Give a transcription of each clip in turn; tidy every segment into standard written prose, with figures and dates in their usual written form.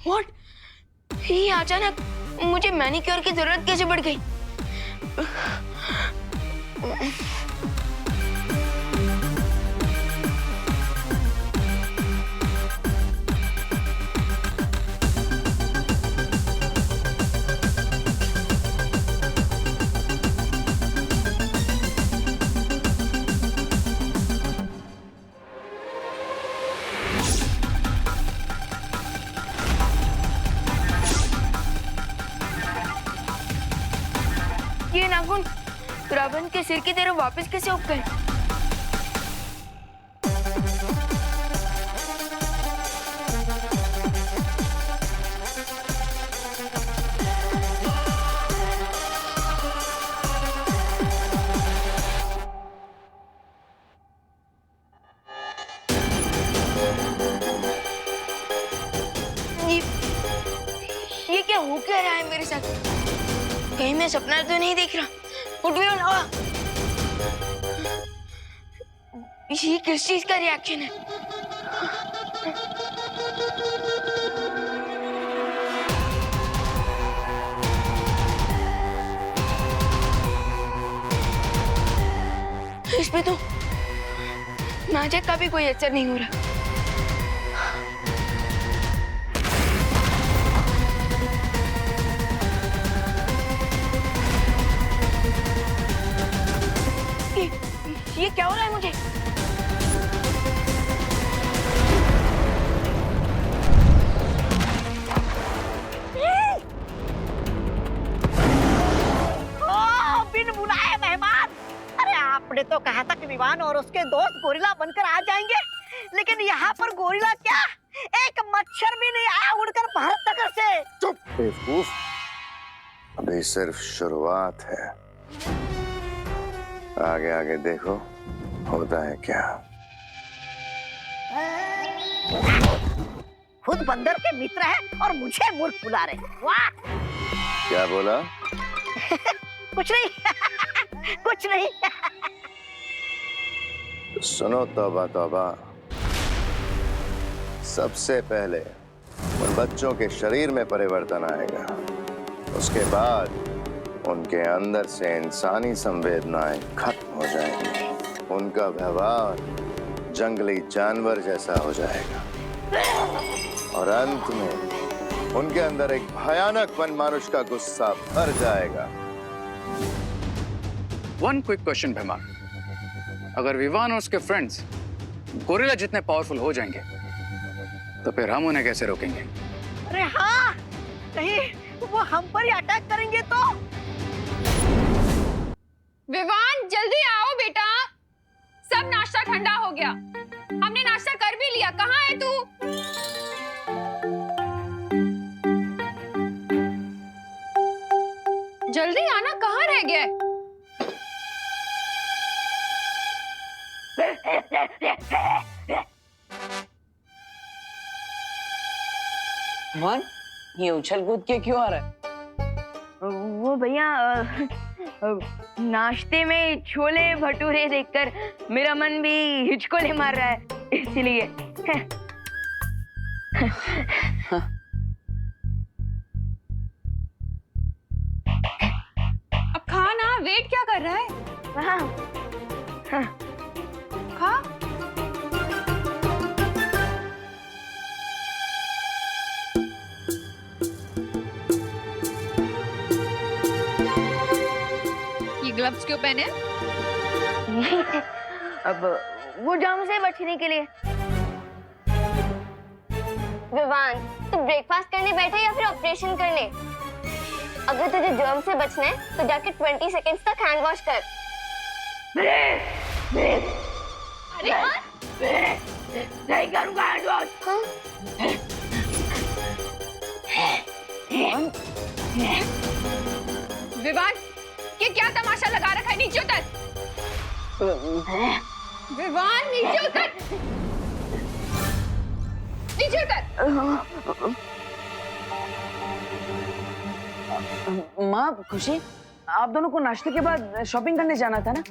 What? ये अचानक मुझे मैनिक्योर की जरूरत कैसे पड़ गई? ये नाखून रावण के सिर की तरफ वापस कैसे उग गए? ये क्या हो क्या रहा है मेरे साथ? कहीं मैं सपना तो नहीं देख रहा? उठ भी ना। ये किस चीज का रिएक्शन है? इस पे तो मैजिक का भी कोई असर नहीं हो रहा। ये क्या हो रहा है मुझे? बिन बुलाए मेहमान। अरे आपने तो कहा था कि विवान और उसके दोस्त गोरिल्ला बनकर आ जाएंगे, लेकिन यहाँ पर गोरिल्ला क्या, एक मच्छर भी नहीं आया उड़कर भारत नगर से। चुप बेवकूफ, अभी सिर्फ शुरुआत है, आगे आगे देखो होता है क्या। खुद बंदर के मित्र हैं और मुझे मूर्ख बुला रहे हैं। वाह! क्या बोला? कुछ नहीं कुछ नहीं। सुनो तौबा तौबा, सबसे पहले उन बच्चों के शरीर में परिवर्तन आएगा, उसके बाद उनके अंदर से इंसानी संवेदनाएं खत्म हो जाएंगी, उनका व्यवहार जंगली जानवर जैसा हो जाएगा और अंत में उनके अंदर एक भयानक वनमानुष का गुस्सा भर जाएगा। वन क्विक क्वेश्चन भीमा, अगर विवान और उसके फ्रेंड्स गोरिल्ला जितने पावरफुल हो जाएंगे तो फिर हम उन्हें कैसे रोकेंगे? अरे हाँ, कहीं वो हम पर ही अटैक करेंगे तो? विवान जल्दी आओ बेटा, सब नाश्ता ठंडा हो गया। हमने नाश्ता कर भी लिया, कहाँ है तू? जल्दी आना, कहाँ रह गया? वन, ये उछल कूद के क्यों आ रहा है? वो भैया नाश्ते में छोले भटूरे देखकर मेरा मन भी हिचकोले मार रहा है, इसलिए। अब खा ना, वेट क्या कर रहा है? हाँ, हाँ। खा। ग्लव्स क्यों पहने? अब वो जर्म से बचने के लिए। विवान, तू ब्रेकफास्ट करने बैठा या फिर ऑपरेशन करने? अगर तुझे जर्म से बचना है तो जाके 20 सेकंड्स तक हैंड वॉश कर। अरे नहीं करूंगा हैंड वॉश। विवान, ये क्या तमाशा लगा रखा है? नीचे उतर। विवान नीचे उतर, नीचे उतर। माँ खुशी, आप दोनों को नाश्ते के बाद शॉपिंग करने जाना था ना?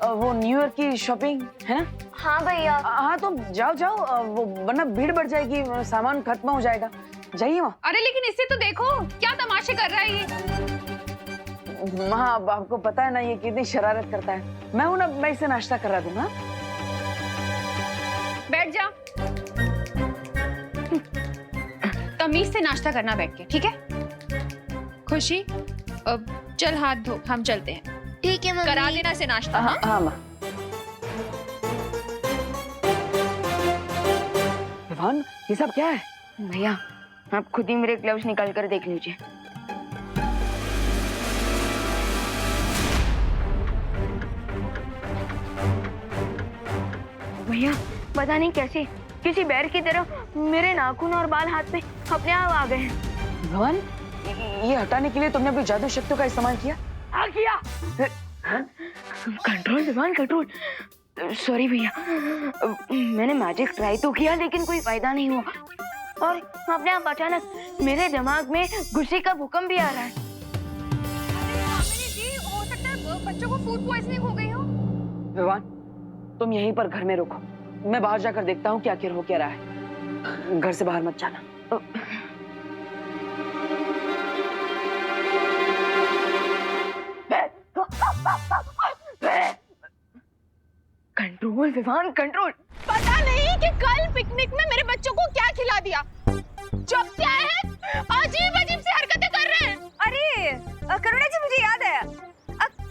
वो न्यू ईयर की शॉपिंग है ना? हाँ भैया। हाँ तो जाओ जाओ, वो वरना भीड़ बढ़ जाएगी, सामान खत्म हो जाएगा। जाइए वहाँ। अरे लेकिन इससे तो देखो क्या तमाशे कर रहा है ये। हाँ अब आपको पता है ना ये कितनी शरारत करता है। मैं हूं ना, मैं इसे नाश्ता करा दूंगा। बैठ जा, तमीज से नाश्ता करना बैठ के, ठीक है? खुशी अब चल हाथ धो, हम चलते हैं। ठीक है मम्मी। करा देना से नाश्ता। हाँ हाँ माँ। विवान, ये सब क्या है? भैया आप खुद ही मेरे ग्लव्स निकाल कर देख लीजिए। भैया पता नहीं कैसे किसी बैर की तरह मेरे नाखून और बाल हाथ पे अपने आप आ गए हैं। विवान, ये हटाने के लिए तुमने अपनी जादू शक्तियों का इस्तेमाल किया? आ गया। Control Vivan control. सॉरी भैया, मैंने मैजिक ट्राई तो किया लेकिन कोई फायदा नहीं हुआ और अपने आप अचानक मेरे दिमाग में गुस्से का भूकंप भी आ रहा है। जी हो सकता है बच्चों को फूड पॉइजनिंग हो गई हो। विवान, तुम यहीं पर घर में रुको, मैं बाहर जाकर देखता हूँ क्या आखिर हो क्या रहा है। घर से बाहर मत जाना। Control Vivan control. पता नहीं कि कल पिकनिक में मेरे बच्चों को क्या खिला दिया। जब से आए हैं अजीब अजीब सी हरकतें कर रहे हैं। अरे करुणा जी, मुझे याद है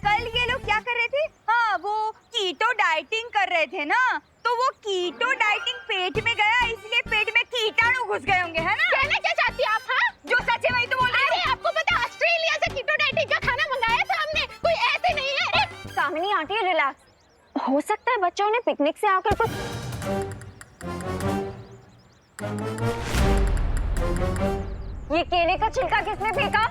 कल ये लोग क्या कर रहे थे? हाँ, वो कीटो डाइटिंग कर रहे थे ना, तो वो कीटो डाइटिंग पेट में गया, इसलिए पेट में कीटाणु घुस गए होंगे, है ना? कहना क्या चाहती हैं आप? हाँ, जो सच है वही तो बोल रही हूँ। अरे आपको पता ऑस्ट्रेलिया से कीटो डाइटिंग का खाना मंगाया था हमने, कोई ऐसे नहीं है। कामिनी आंटी रिलैक्स, हो सकता है बच्चों ने पिकनिक से आकर कुछ। ये केले का छिलका किसने फेंका?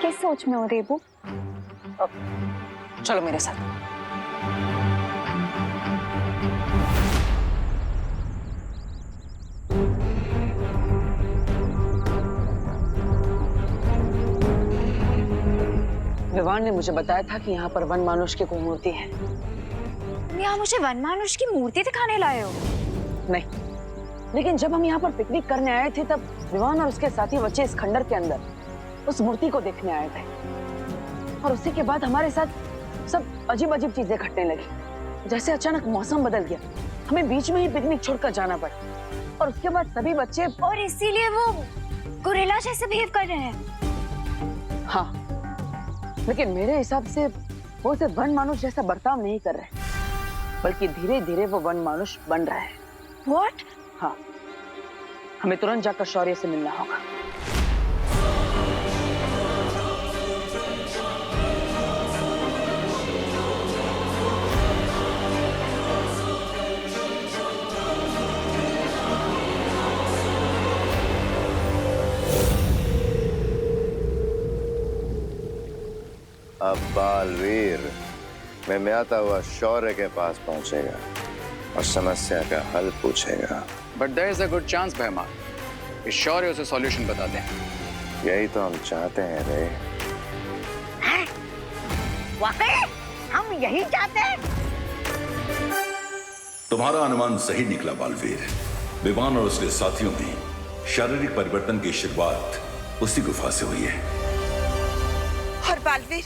किस सोच में हो रेबू? चलो मेरे साथ। विवान ने मुझे बताया था कि यहाँ पर वन मानुष की कोई मूर्ति है। तुम यहाँ मुझे वन मानुष की मूर्ति दिखाने लाए हो? नहीं, लेकिन जब हम यहाँ पर पिकनिक करने आए थे तब विवान और उसके साथी बच्चे इस खंडर के अंदर उस मूर्ति को देखने आए थे और उसी के बाद हमारे साथ सब अजीब अजीब चीजें घटने लगी। जैसे अचानक मौसम बदल गया, हमें बीच में ही पिकनिक छोड़कर जाना पड़ा और उसके बाद सभी बच्चे। और इसीलिए वो गोरिल्ला जैसे बिहेव कर रहे हैं। हाँ, लेकिन मेरे हिसाब से वो सिर्फ वन मानुष जैसा बर्ताव नहीं कर रहे, बल्कि धीरे धीरे वो वन मानुष बन रहा है। What? हाँ, हमें तुरंत जाकर शौर्य से मिलना होगा। अब बालवीर में म्याता हुआ शौर्य के पास पहुंचेगा और समस्या का हल पूछेगा। But there is a good chance भैमा, इस शौर्य उसे सॉल्यूशन बता दें। यही तो हम चाहते हैं रे। वाकई हम यही चाहते हैं। तुम्हारा अनुमान सही निकला बालवीर। विवान और उसके साथियों में शारीरिक परिवर्तन की शुरुआत उसी गुफा से हुई है। और बालवीर,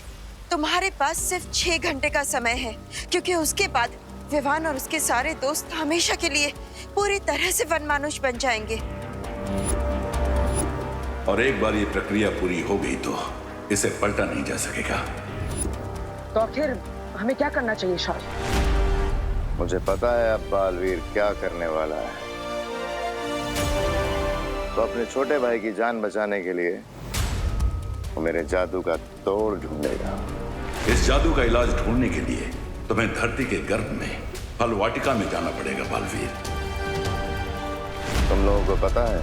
तुम्हारे पास सिर्फ 6 घंटे का समय है, क्योंकि उसके बाद विवान और उसके सारे दोस्त हमेशा के लिए पूरी तरह से वनमानुष बन जाएंगे। और एक बार ये प्रक्रिया पूरी हो गई तो इसे पलटा नहीं जा सकेगा। तो आखिर हमें क्या करना चाहिए शौर्य? मुझे पता है अब बालवीर क्या करने वाला है। तो अपने छोटे भाई की जान बचाने के लिए वो मेरे जादू का तोड़ ढूंढेगा। इस जादू का इलाज ढूंढने के लिए तुम्हें धरती के गर्भ में फल वाटिका में जाना पड़ेगा बालवीर। तुम लोगों को पता है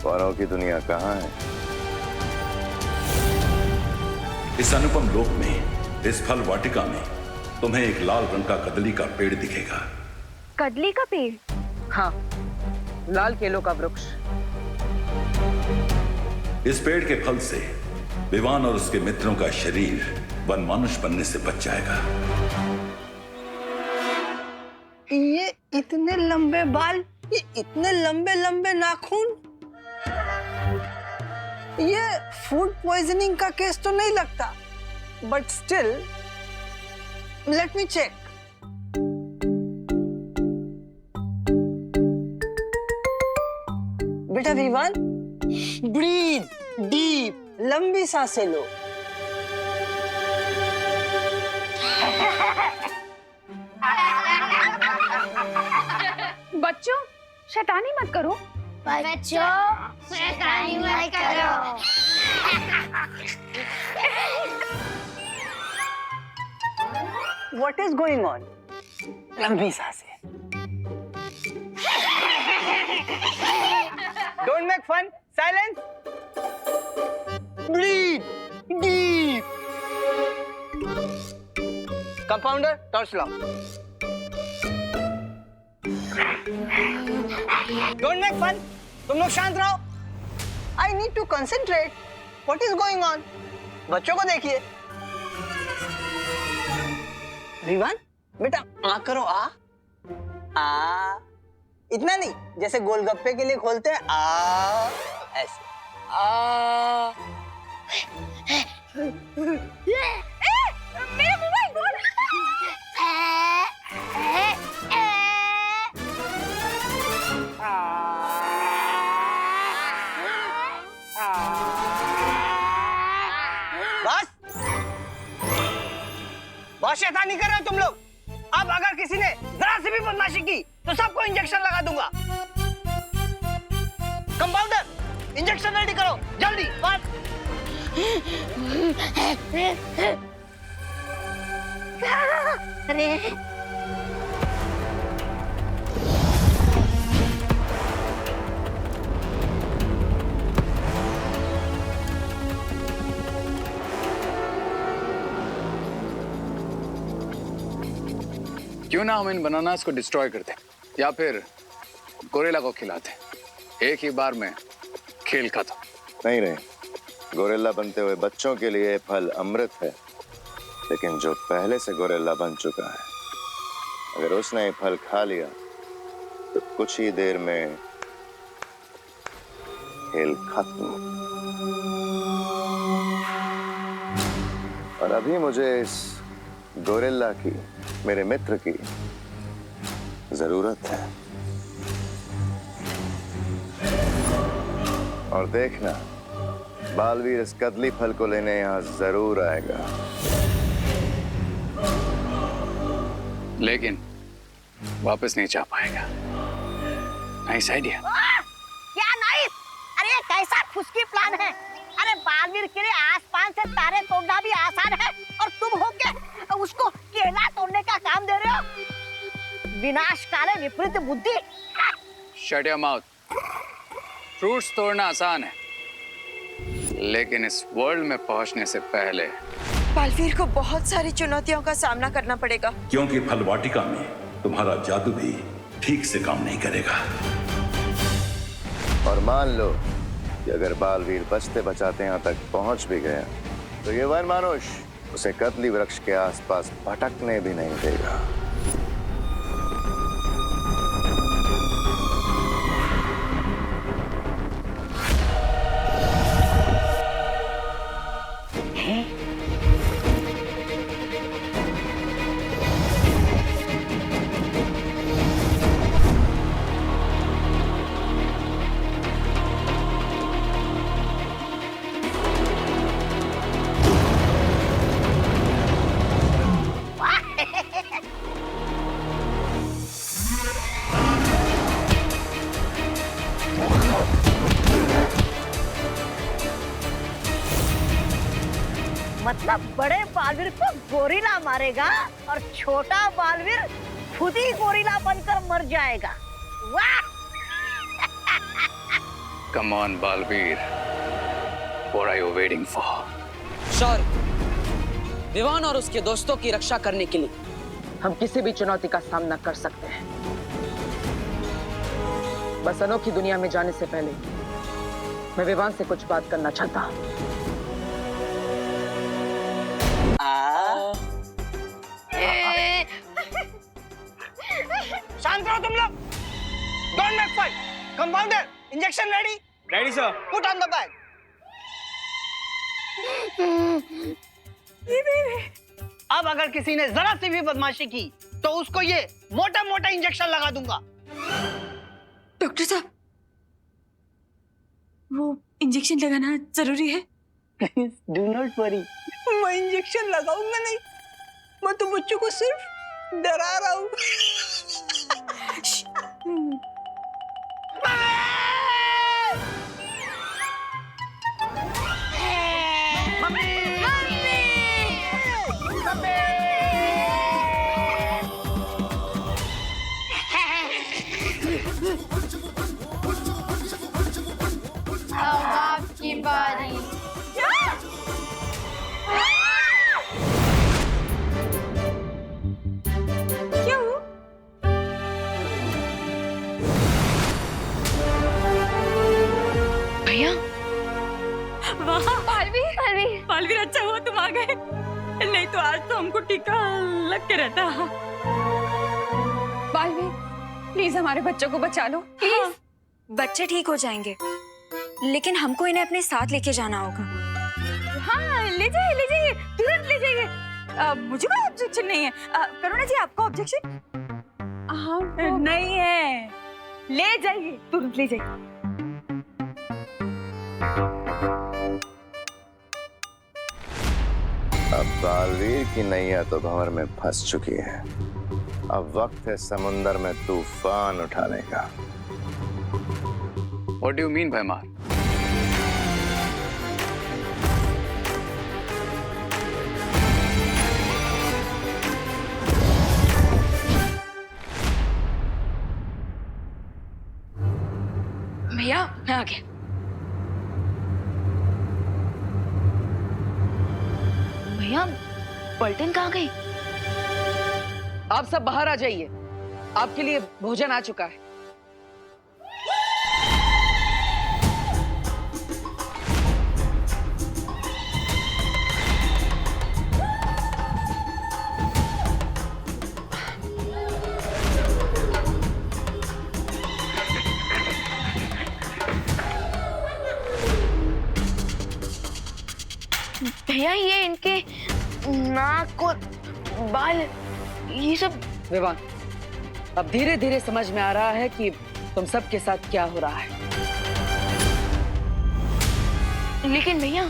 वनों की दुनिया कहाँ है? इस अनुपम लोक में, इस फल वाटिका में तुम्हें एक लाल रंग का कदली का पेड़ दिखेगा। कदली का पेड़? हाँ, लाल केलों का वृक्ष। इस पेड़ के फल से विवान और उसके मित्रों का शरीर वनमानुष बनने से बच जाएगा। ये इतने लंबे बाल, ये इतने लंबे लंबे नाखून, ये फूड पॉइजनिंग का केस तो नहीं लगता, but still let me check. बेटा विवान, ब्रीथ डीप, लंबी सांसें लो। बच्चों, शैतानी मत करो। बच्चों, शैतानी मत करो। What is going on? लंबी सांसें। Don't make fun. Silence. Breathe deep. Compounder, torch law. Don't make fun. तुम लोग शांत रहो। I need to concentrate. What is going on? बच्चों को देखिए। विवान, बेटा आ करो, आ। इतना नहीं, जैसे गोलगप्पे के लिए खोलते हैं, आ, ऐसे। आ। मेरा मोबाइल फोन। बहुत शैतानी कर रहे हो तुम लोग। अब अगर किसी ने जरा सी भी बदमाशी की तो सबको इंजेक्शन लगा दूंगा। कंपाउंडर, इंजेक्शन रेडी करो, जल्दी। फास्ट। अरे क्यों ना हम इन बनानास को डिस्ट्रॉय करते या फिर गोरिल्ला को खिलाते। एक ही बार में खेल खत्म। नहीं रे, गोरिल्ला बनते हुए बच्चों के लिए फल अमृत है, लेकिन जो पहले से गोरिल्ला बन चुका है, अगर उसने ये फल खा लिया तो कुछ ही देर में खेल खत्म। और अभी मुझे इस गोरिल्ला की, मेरे मित्र की जरूरत है। और देखना, बालवीर इस कदली फल को लेने यहाँ जरूर आएगा। लेकिन वापस नहीं जा पाएगा। Nice idea. क्या नाइस? अरे ये कैसा खुशकी प्लान है? अरे बालवीर के लिए आसमान से तारे तोड़ना भी आसान है और तुम हो के उसको केला तोड़ने का काम दे रहे हो? विनाशकाले विपरीत बुद्धि। Shut your mouth. फ्रूट्स तोड़ना आसान है, लेकिन इस वर्ल्ड में पहुंचने से पहले बालवीर को बहुत सारी चुनौतियों का सामना करना पड़ेगा। क्योंकि फल वाटिका में तुम्हारा जादू भी ठीक से काम नहीं करेगा। और मान लो कि अगर बालवीर बचते बचाते यहाँ तक पहुंच भी गया, तो ये वन मानुष उसे कदली वृक्ष के आसपास भटकने भी नहीं देगा। मतलब बड़े बालवीर को गोरिल्ला मारेगा और छोटा बालवीर खुद ही गोरिल्ला बनकर मर जाएगा। वाह! Come on Baalveer, what are you waiting for? Shaurya, Vivaan और उसके दोस्तों की रक्षा करने के लिए हम किसी भी चुनौती का सामना कर सकते हैं। बस अनोखी दुनिया में जाने से पहले मैं विवान से कुछ बात करना चाहता हूँ। शांत रहो तुम लोग। Don't make fight. Compounder, injection ready? Ready sir. Put on the bag. अब अगर किसी ने जरा सी भी बदमाशी की तो उसको ये मोटा मोटा इंजेक्शन लगा दूंगा। डॉक्टर साहब, वो इंजेक्शन लगाना जरूरी है? डू नॉट वरी, मैं इंजेक्शन लगाऊंगा नहीं, मैं तो बच्चों को सिर्फ डरा रहा हूँ। आपकी बारी। भैया, बालवीर, बालवीर, अच्छा हुआ तुम आ गए, नहीं तो आज तो हमको टीका लग के रहता। बालवीर, प्लीज हमारे बच्चों को बचा लो, प्लीज। हाँ, बच्चे ठीक हो जाएंगे, लेकिन हमको इन्हें अपने साथ लेके जाना होगा। हाँ, ले जाइए, तुरंत ले जाइए। मुझे कोई ऑब्जेक्शन नहीं है। करुणा जी, आपको ऑब्जेक्शन? हाँ, नहीं है, ले जाइए, तुरंत ले जाइए। अब बालवीर की नैया तो भंवर में फंस चुकी है। अब वक्त है समुंदर में तूफान उठाने का। What do you mean, भैमार? भैया, मैं आ गया। भैया, पलटन कहाँ गई? आप सब बाहर आ जाइए, आपके लिए भोजन आ चुका है। भैया, ये इनके नाक और बाल, ये सब। विवान, अब धीरे धीरे समझ में आ रहा है कि तुम सबके साथ क्या हो रहा है। लेकिन भैया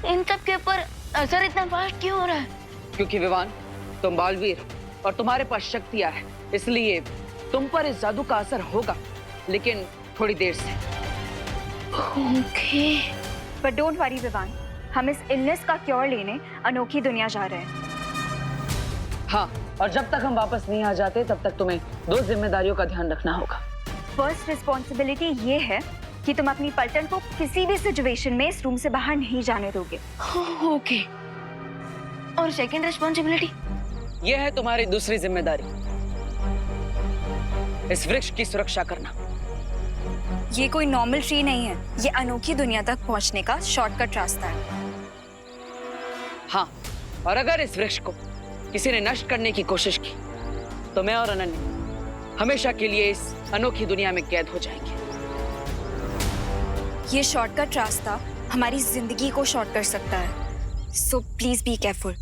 इन सब के ऊपर असर इतना फास्ट क्यों हो रहा है? क्योंकि विवान, तुम बालवीर और तुम्हारे पास शक्तियां है, इसलिए तुम पर इस जादू का असर होगा, लेकिन थोड़ी देर से। Okay. But don't worry Vivan, हम इस इलनेस का क्योर लेने अनोखी दुनिया जा रहे हैं। हाँ, और जब तक हम वापस नहीं आ जाते तब तक तुम्हें 2 जिम्मेदारियों का ध्यान रखना होगा। फर्स्ट रिस्पॉन्सिबिलिटी ये है कि तुम अपनी पलटन को किसी भी सिचुएशन में इस रूम से बाहर नहीं जाने दोगे। ओके। और सेकंड रिस्पॉन्सिबिलिटी? ये है तुम्हारी दूसरी जिम्मेदारी, इस वृक्ष की सुरक्षा करना। ये कोई नॉर्मल ट्री नहीं है, ये अनोखी दुनिया तक पहुंचने का शॉर्टकट रास्ता है। हाँ, और अगर इस वृक्ष को किसी ने नष्ट करने की कोशिश की तो मैं और अनन्या हमेशा के लिए इस अनोखी दुनिया में कैद हो जाएंगे। ये शॉर्टकट रास्ता हमारी जिंदगी को शॉर्ट कर सकता है, so please be careful.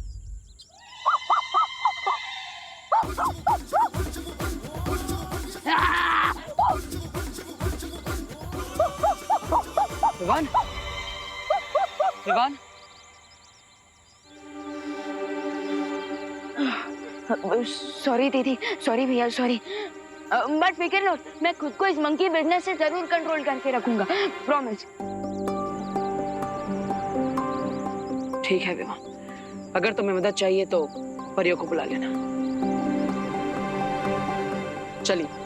Vivan, Vivan, sorry दीदी, सॉरी भैया, सॉरी। बट फिकर नॉट, मैं खुद को इस मंकी बिजनेस से जरूर कंट्रोल करके रखूंगा, प्रॉमिस। ठीक है विवान, अगर तुम्हें मदद चाहिए तो परियों को बुला लेना। चलिए।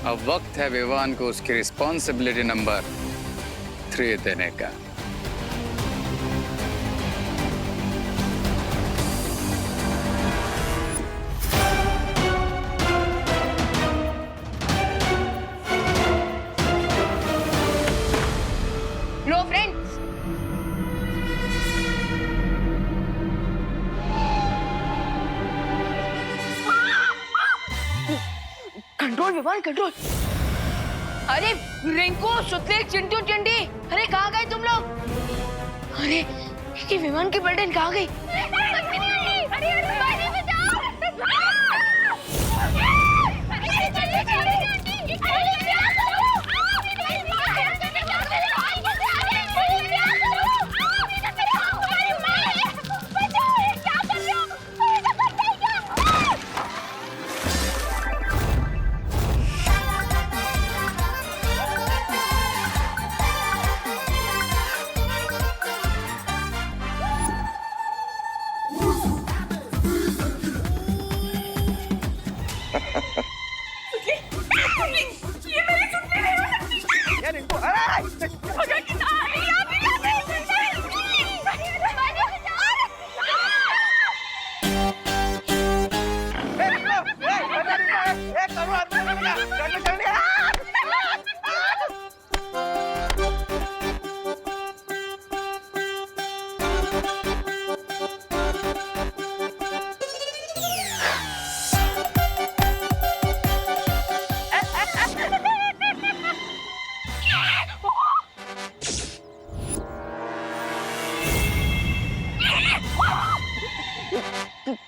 अब वक्त है विवान को उसकी रिस्पॉन्सिबिलिटी नंबर 3 देने का। लो फ्रेंड्स, कंट्रोल विवान, कंट्रोल। अरे रिंकू, सुतले, चिंटू, चिंटी, अरे कहाँ गए तुम लोग? अरे ये विमान की पलटन कहाँ गई?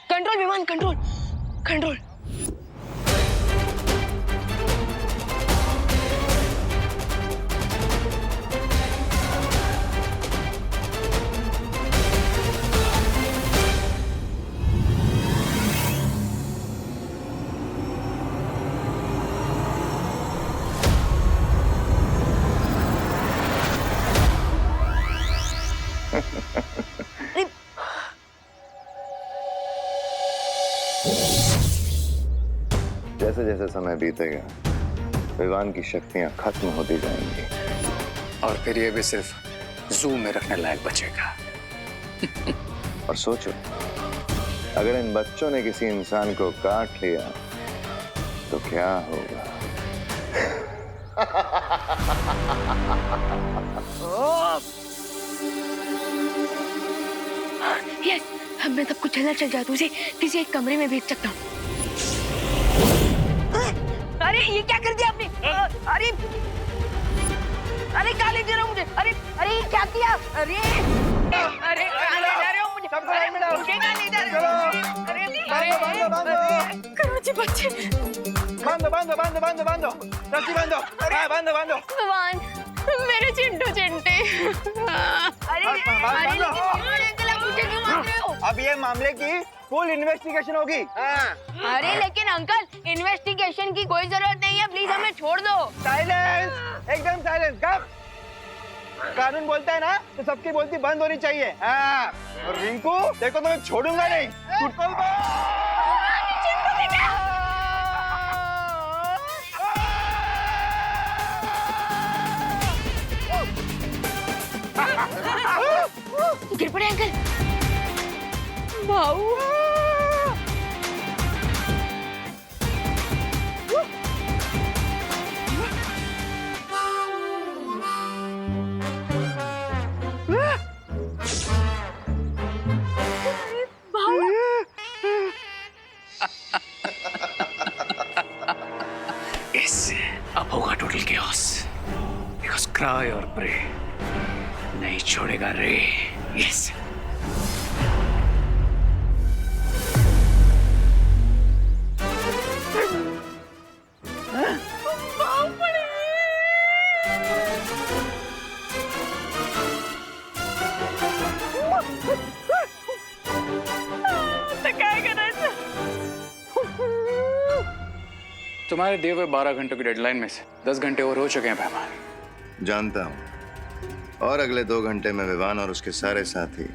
कंट्रोल विमान, कंट्रोल, कंट्रोल। जैसे जैसे समय बीतेगा विवान की शक्तियां खत्म होती जाएंगी और फिर ये भी सिर्फ जू में रखने लायक बचेगा। और सोचो, अगर इन बच्चों ने किसी इंसान को काट लिया तो क्या होगा? यस, अब मैं सबको चला चल जादू से किसी एक कमरे में भेज सकता हूँ। अरे ये क्या कर दिया आपने? अरे अरे कहाँ ले जा रहे हो मुझे? अरे अरे ये क्या किया? अरे अरे कहाँ ले जा रहे हो मुझे? मुझे कहाँ ले जा रहे हो? अरे करो जी बच्चे। भगवान, मेरे चिंटू चिंटे। अरे अंकल आप मुझे क्यों मार रहे हो? अब ये मामले की फुल इन्वेस्टिगेशन होगी। अरे लेकिन अंकल इन्वेस्टिगेशन की कोई जरूरत नहीं है, प्लीज हमें छोड़ दो। साइलेंस, एकदम साइलेंस। कब कानून बोलता है ना तो सबकी बोलती बंद होनी चाहिए। हाँ। और रिंकू देखो तो मैं छोड़ूंगा नहीं। गिर पड़े अंकल। भाऊ अब होगा टोटल केओस, बिकॉज़ क्राई और प्रे नहीं छोड़ेगा रे। यस तुम्हारे दिए हुए 12 घंटों की डेडलाइन में से 10 घंटे और हो चुके हैं पैमान। जानता हूँ, और अगले 2 घंटे में विवान और उसके सारे साथी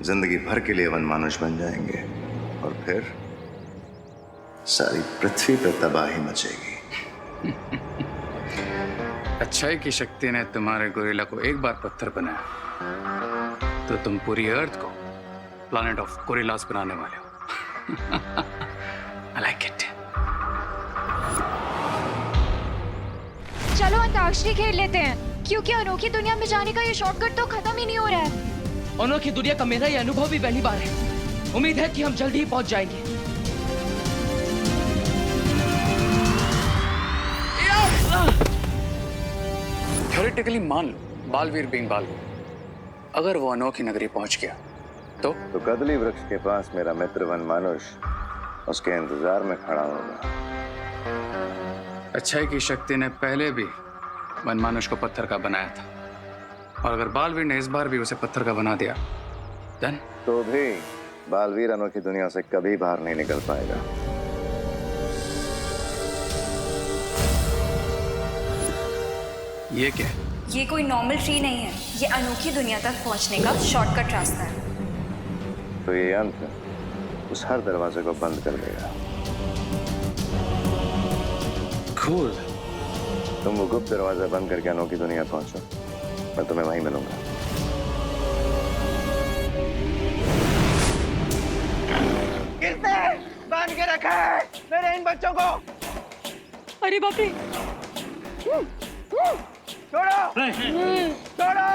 जिंदगी भर के लिए वनमानुष बन जाएंगे और फिर सारी पृथ्वी पर तबाही मचेगी। अच्छाई की शक्ति ने तुम्हारे गोरिल्ला को एक बार पत्थर बनाया तो तुम पूरी अर्थ को प्लैनेट ऑफ गोरिल्लास बनाने वाले हो। I like it. चलो अंताक्षरी खेल लेते हैं, क्योंकि अनोखी दुनिया में जाने का ये शॉर्टकट तो खत्म ही नहीं हो रहा है। अनोखी दुनिया का मेरा ये अनुभव भी पहली बार है। उम्मीद है कि हम जल्दी ही पहुंच जाएंगे। थ्योरेटिकली मान लो बालवीर बीइंग बालवीर, अगर वो अनोखी नगरी पहुंच गया तो कदली वृक्ष के पास मेरा मित्र वनमानुष उसके इंतजार में खड़ा होगा। अच्छाई की शक्ति ने पहले भी वनमानुष को पत्थर का बनाया था, और अगर बालवीर ने इस बार भी उसे पत्थर का बना दिया देन तो भी बालवीर अनोखी दुनिया से कभी बाहर नहीं निकल पाएगा। ये क्या है? ये कोई नॉर्मल ट्री नहीं है, ये अनोखी दुनिया तक पहुंचने का शॉर्टकट रास्ता है। तो ये यंत्र उस हर दरवाजे को बंद कर देगा। Cool. तुम वो गुप्त दरवाजा बंद करके अनोखी दुनिया पहुंचो, मैं तुम्हें वहीं मिलूंगा। किसने बांध के रखा है मेरे इन बच्चों को? अरे बाप रे! छोड़ो! छोड़ो! छोड़ो!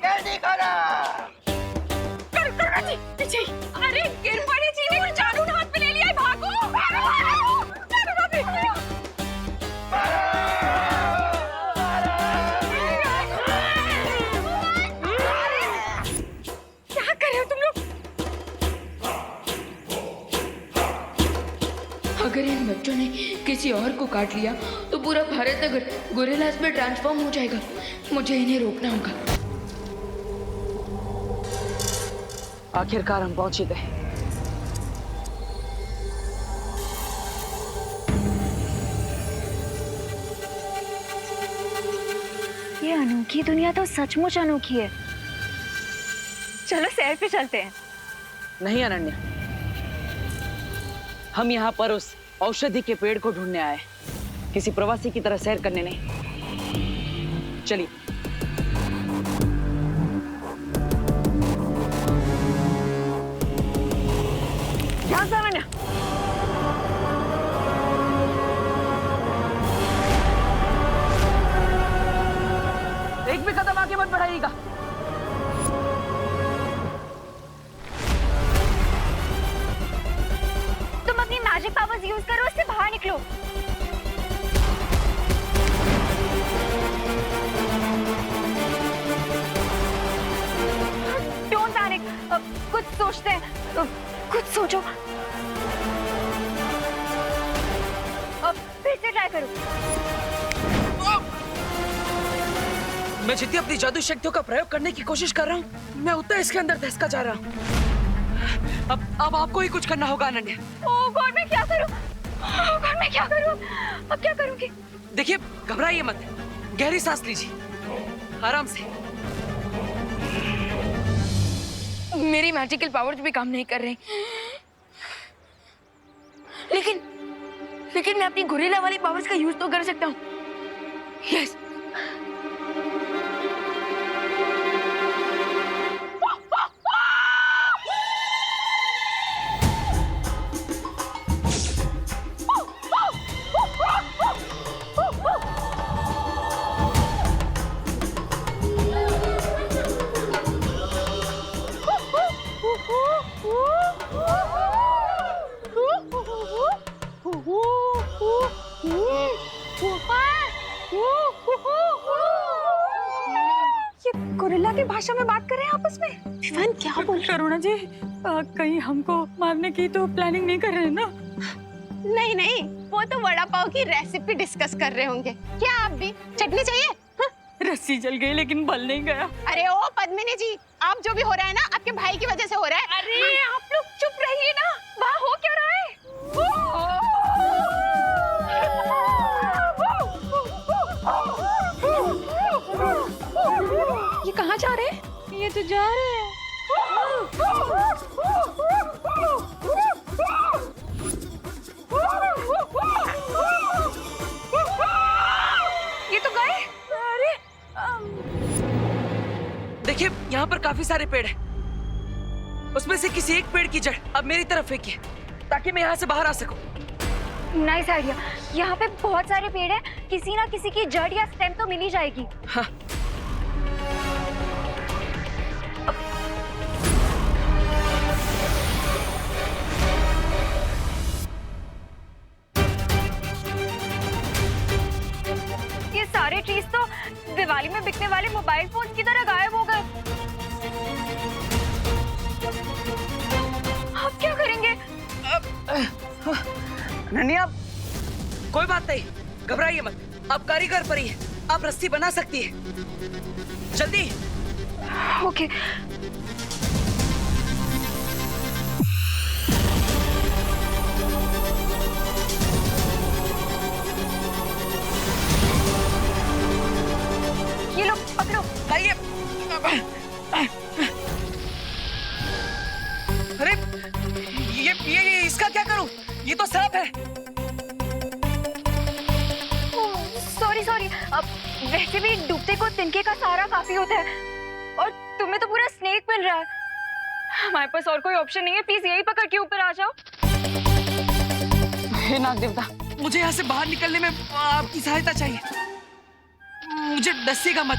जल्दी करो! अरे गिर पड़ी चीनी को जादू हाथ में ले लिया है, भागो! क्या कर रहे हो तुम लोग? अगर इन बच्चों ने किसी और को काट लिया तो पूरा भारत नगर गोरिल्लास में ट्रांसफॉर्म हो जाएगा। मुझे इन्हें रोकना होगा। आखिरकार हम पहुंच ही गए। ये अनोखी दुनिया तो सचमुच अनोखी है। चलो सैर पे चलते हैं। नहीं अनन्या, हम यहाँ पर उस औषधि के पेड़ को ढूंढने आए, किसी प्रवासी की तरह सैर करने नहीं। चलिए। ध्यान से अनन्या। एक भी कदम आगे मत बढ़ाइएगा। सोचते हैं, कुछ सोचो। अब फिर से ट्राई करो। मैं जितनी अपनी जादू शक्तियों का प्रयोग करने की कोशिश कर रहा हूँ, मैं उतना इसके अंदर धंसका जा रहा हूँ। अब आपको ही कुछ करना होगा अनन्या। ओह गॉड, मैं क्या करूं? ओह गॉड, मैं क्या करूं? अब क्या करूंगी? देखिए, घबराइए मत, गहरी सांस लीजिए, आराम से। मेरी मैजिकल पावर्स भी काम नहीं कर रही, लेकिन मैं अपनी गोरिल्ला वाली पावर्स का यूज तो कर सकता हूँ। यस। ये गोरिल्ला की भाषा में बात कर रहे हैं आपस में। विवान क्या बोल रहे? करुणा जी, कहीं हमको मारने की तो प्लानिंग नहीं कर रहे हैं ना? नहीं नहीं, वो तो वड़ा पाव की रेसिपी डिस्कस कर रहे होंगे। क्या आप भी चटनी चाहिए? रस्सी जल गई लेकिन बल नहीं गया। अरे ओ पद्मिनी जी, आप जो भी हो रहा है ना, आपके भाई की वजह से हो रहा है। अरे आप लोग चुप रहिए ना, वहाँ हो क्या रहा है? ये कहाँ जा रहे हैं? ये तो जा रहे हैं। ये तो गए। अरे देखिए, यहाँ पर काफी सारे पेड़ हैं। उसमें से किसी एक पेड़ की जड़ अब मेरी तरफ फेंकिए, ताकि मैं यहाँ से बाहर आ सकूं। Nice idea. यहाँ पे बहुत सारे पेड़ हैं, किसी ना किसी की जड़ या स्टेम तो मिल ही जाएगी। हाँ। ये सारे ट्रीज तो दिवाली में बिकने वाले मोबाइल फोन की तरह गायब हो गए। अब क्या करेंगे? नन्या, कोई बात नहीं, घबराइए मत। आप कारीगर परी हैं, आप रस्सी बना सकती है। जल्दी। ओके। ये लो, पकड़ो। लाइए। अरे ये इसका क्या करूं? ये तो सांप है। सॉरी। अब वैसे भी डूबते को तिनके का सहारा काफी होता है, और तुम्हें तो पूरा स्नेक मिल रहा है। हमारे पास और कोई ऑप्शन नहीं है, प्लीज यही पकड़ के ऊपर आ जाओ। हे नाग देवता, मुझे यहाँ से बाहर निकलने में आपकी सहायता चाहिए। मुझे डसेगा मत।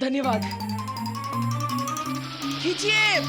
धन्यवाद। खींचिए।